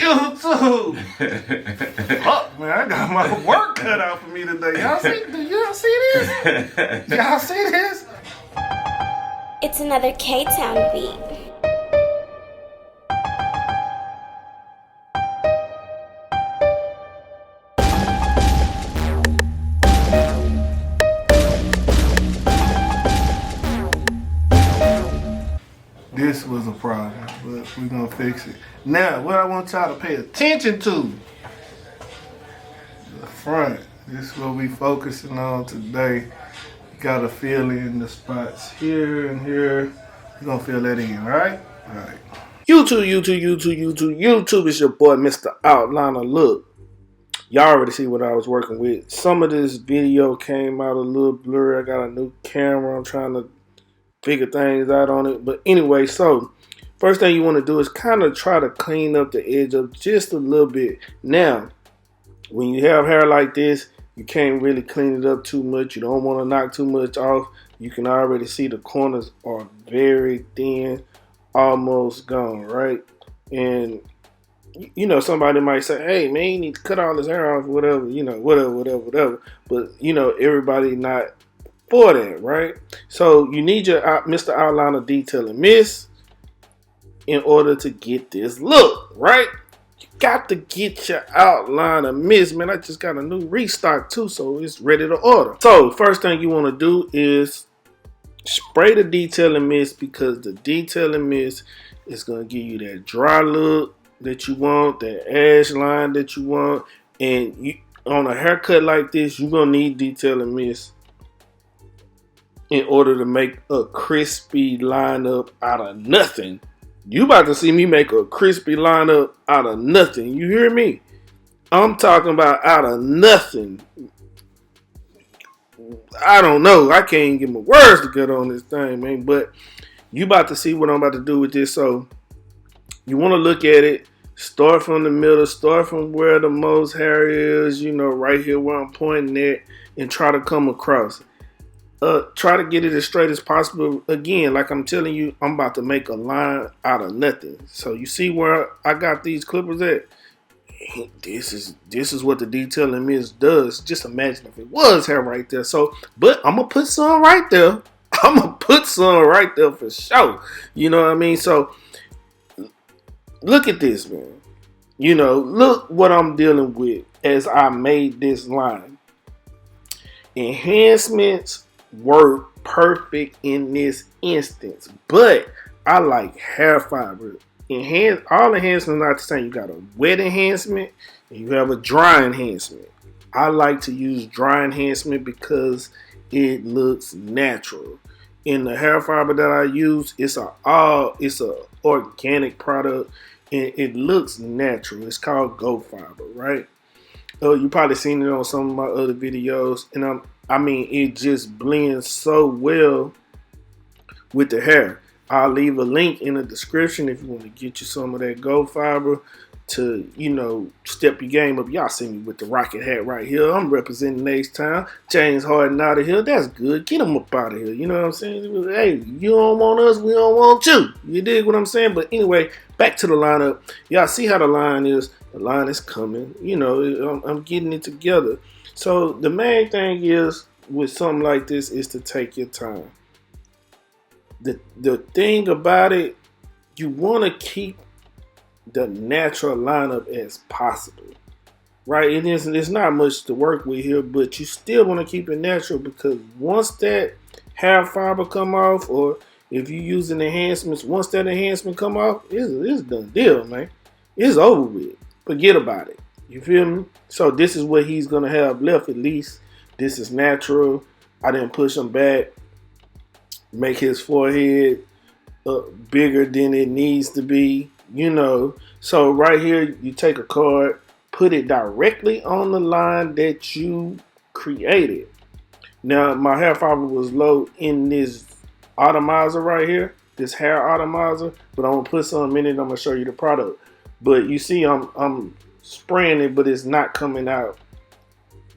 YouTube! Fuck, man, I got my work cut out for me today. Y'all see this? Y'all see this? It's another K-Town beat. This was a problem, but we're gonna fix it. Now, what I want y'all to pay attention to, the front. This is what we focusing on today. You gotta fill in the spots here and here. You're gonna fill that in, right? All right. YouTube, it's your boy, Mr. Outliner. Look, y'all already see what I was working with. Some of this video came out a little blurry. I got a new camera. I'm trying to figure things out on it. But anyway, so first thing you want to do is kind of try to clean up the edge up just a little bit. Now, when you have hair like this, you can't really clean it up too much. You don't want to knock too much off. You can already see the corners are very thin, almost gone, right? And you know, somebody might say, hey man, you need to cut all this hair off, whatever, you know, whatever. But you know, everybody not for that, right? So you need your Mr. Outliner detailing mist in order to get this look, right? You got to get your outliner mist, man. I just got a new restock too, so it's ready to order. So first thing you want to do is spray the detailing mist, because the detailing mist is going to give you that dry look that you want, that ash line that you want. And you, on a haircut like this, you're going to need detailing mist in order to make a crispy lineup out of nothing. You about to see me make a crispy lineup out of nothing. You hear me? I'm talking about out of nothing. I don't know. I can't even get my words to get on this thing, man. But you about to see what I'm about to do with this. So you want to look at it. Start from the middle. Start from where the most hair is. You know, right here where I'm pointing at. And try to come across. Try to get it as straight as possible. Again, like I'm telling you, I'm about to make a line out of nothing. So you see where I got these clippers at? This is what the detailing mist does. Just imagine if it was hair right there. So, but I'm gonna put some right there. I'm gonna put some right there for sure. You know what I mean? So look at this, man. You know, look what I'm dealing with as I made this line. Enhancements work perfect in this instance, but I like hair fiber. All enhancements are not the same. You got a wet enhancement and you have a dry enhancement. I like to use dry enhancement because it looks natural. In the hair fiber that I use, it's a organic product and it looks natural. It's called Goat Fiber, right? You probably seen it on some of my other videos, and I mean, it just blends so well with the hair. I'll leave a link in the description if you want to get you some of that Goat Fiber to, you know, step your game up. Y'all see me with the rocket hat right here. I'm representing H-Town. James Harden out of here. That's good. Get him up out of here. You know what I'm saying? Hey, you don't want us, we don't want you. You dig what I'm saying? But anyway, back to the lineup. Y'all see how the line is. The line is coming. You know, I'm getting it together. So the main thing is with something like this is to take your time. The thing about it, you want to keep the natural lineup as possible, right? It's not much to work with here, but you still want to keep it natural, because once that hair fiber come off, or if you're using enhancements, once that enhancement come off, it's done deal, man. It's over with. Forget about it. You feel me? So this is what he's gonna have left. At least this is natural. I didn't push him back, make his forehead bigger than it needs to be, you know. So right here, you take a card, put it directly on the line that you created. Now my hair fiber was low in this atomizer right here, this hair atomizer, but I'm gonna put some in it. I'm gonna show you the product. But you see, I'm spraying it, but it's not coming out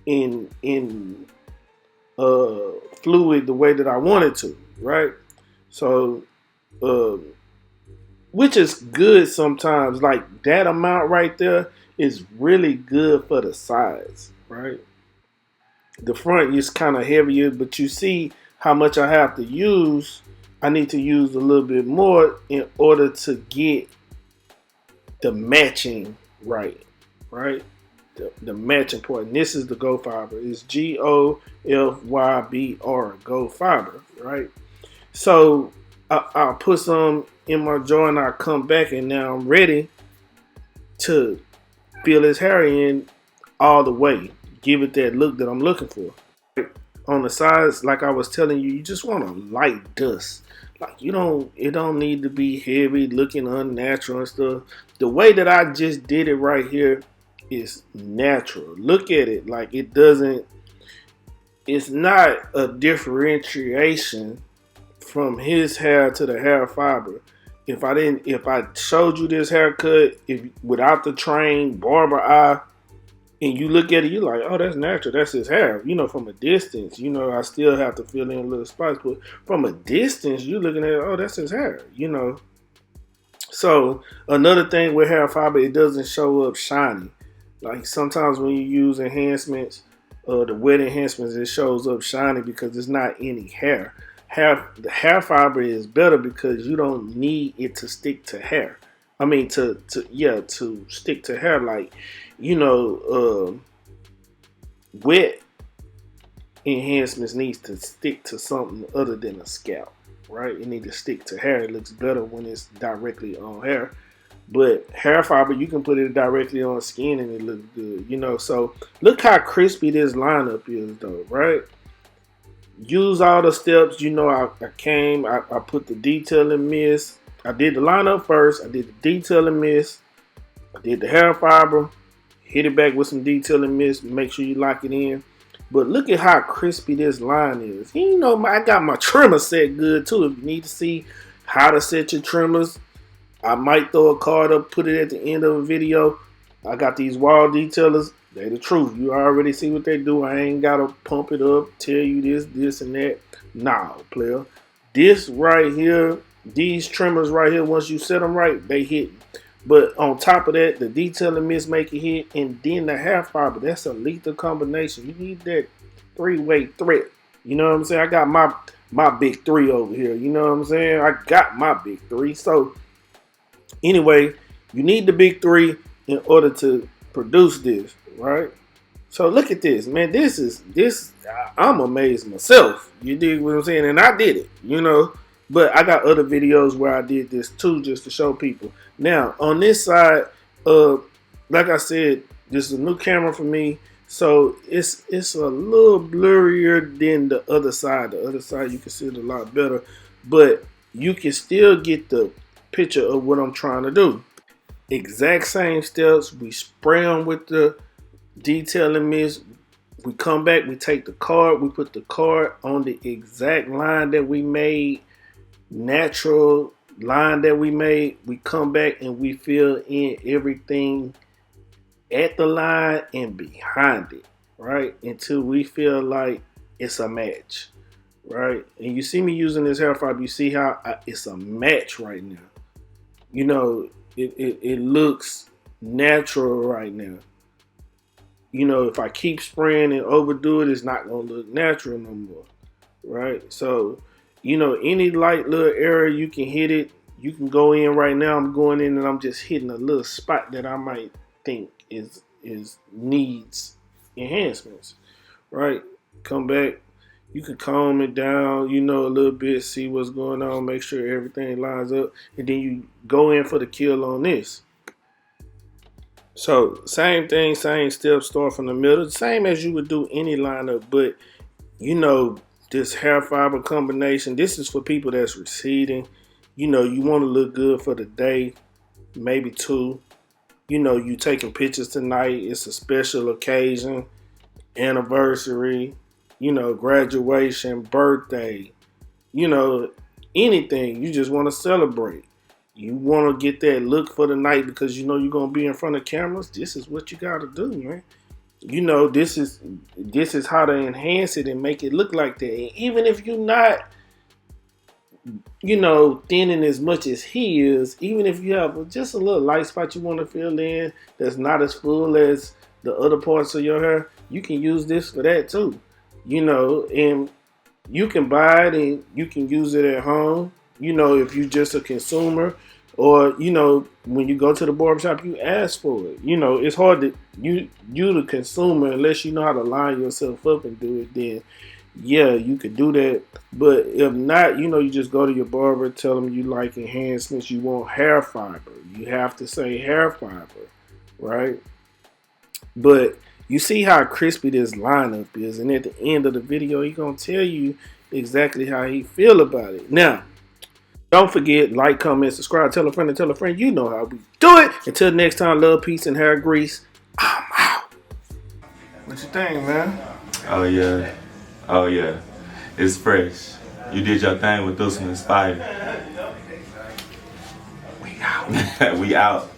in fluid the way that I want it to, right? So which is good sometimes. Like that amount right there is really good for the sides, right? The front is kind of heavier, but you see how much I have to use. I need to use a little bit more in order to get the matching right, right? The matching point. And this is the Go Fiber. It's GOFYBR, Go Fiber, right? So I'll put some in my jar and I'll come back, and now I'm ready to fill his hair in all the way. Give it that look that I'm looking for. On the sides, like I was telling you, you just want a light dust. Like it don't need to be heavy, looking unnatural and stuff. The way that I just did it right here is natural. Look at it, like it's not a differentiation from his hair to the hair fiber. If I showed you this haircut, without the trained barber eye, and you look at it, you're like, oh, that's natural. That's his hair. From a distance, I still have to fill in a little spots, but from a distance, you're looking at it, oh, that's his hair, So another thing with hair fiber, it doesn't show up shiny. Like sometimes when you use enhancements, the wet enhancements, it shows up shiny because there's not any hair. The hair fiber is better because you don't need it to stick to hair. I mean, to stick to hair. Like, wet enhancements needs to stick to something other than a scalp, right? It needs to stick to hair. It looks better when it's directly on hair. But hair fiber, you can put it directly on skin and it looks good, So look how crispy this lineup is, though, right? Use all the steps. I put the detailing mist. I did the lineup first. I did the detailing mist. I did the hair fiber. Hit it back with some detailing mist. Make sure you lock it in. But look at how crispy this line is. I got my trimmer set good too. If you need to see how to set your trimmers, I might throw a card up, put it at the end of a video. I got these Wahl detailers. They the truth. You already see what they do. I ain't got to pump it up, tell you this, and that. Nah, player. This right here, these trimmers right here, once you set them right, they hit. But on top of that, the detailing mist make it hit, and then the hair fiber. That's a lethal combination. You need that three-way threat. You know what I'm saying? I got my big three over here. You know what I'm saying? I got my big three. So anyway, you need the big three in order to produce this, right? So look at this, man. This. I'm amazed myself. You dig what I'm saying? And I did it, But I got other videos where I did this too, just to show people. Now on this side, like I said, this is a new camera for me, so it's a little blurrier than the other side. The other side you can see it a lot better, but you can still get the picture of what I'm trying to do. Exact same steps. We spray them with the detailing mist. We come back, we take the card, we put the card on the exact line that we made, natural line that we made. We come back and we fill in everything at the line and behind it, right? Until we feel like it's a match, right? And you see me using this hair fiber, you see how it's a match right now. It looks natural right now. If I keep spraying and overdo it, it's not going to look natural no more, right? So, any light little area you can hit it. You can go in right now. I'm going in and I'm just hitting a little spot that I might think is needs enhancements, right? Come back. You can comb it down, a little bit, see what's going on, make sure everything lines up, and then you go in for the kill on this. So same thing, same step, start from the middle, same as you would do any lineup, but this hair fiber combination, this is for people that's receding. You want to look good for the day, maybe two. You taking pictures tonight, it's a special occasion, anniversary, graduation, birthday, anything. You just want to celebrate. You want to get that look for the night because you're going to be in front of cameras. This is what you got to do, man. This is how to enhance it and make it look like that. And even if you're not you know, thinning as much as he is, even if you have just a little light spot you want to fill in that's not as full as the other parts of your hair, you can use this for that too. You know, and you can buy it and you can use it at home. You know, if you're just a consumer, or you know, when you go to the barbershop, you ask for it. You know, it's hard to you the consumer unless you know how to line yourself up and do it. Then yeah, you could do that. But if not, you know, you just go to your barber, tell them you like enhancements, you want hair fiber. You have to say hair fiber, right? But you see how crispy this lineup is, and at the end of the video, he's gonna tell you exactly how he feel about it. Now, don't forget, like, comment, subscribe, tell a friend, and tell a friend. You know how we do it. Until next time, love, peace, and hair grease. I'm out. What you think, man? Oh yeah. Oh yeah. It's fresh. You did your thing with this one. It's fire. We out. We out.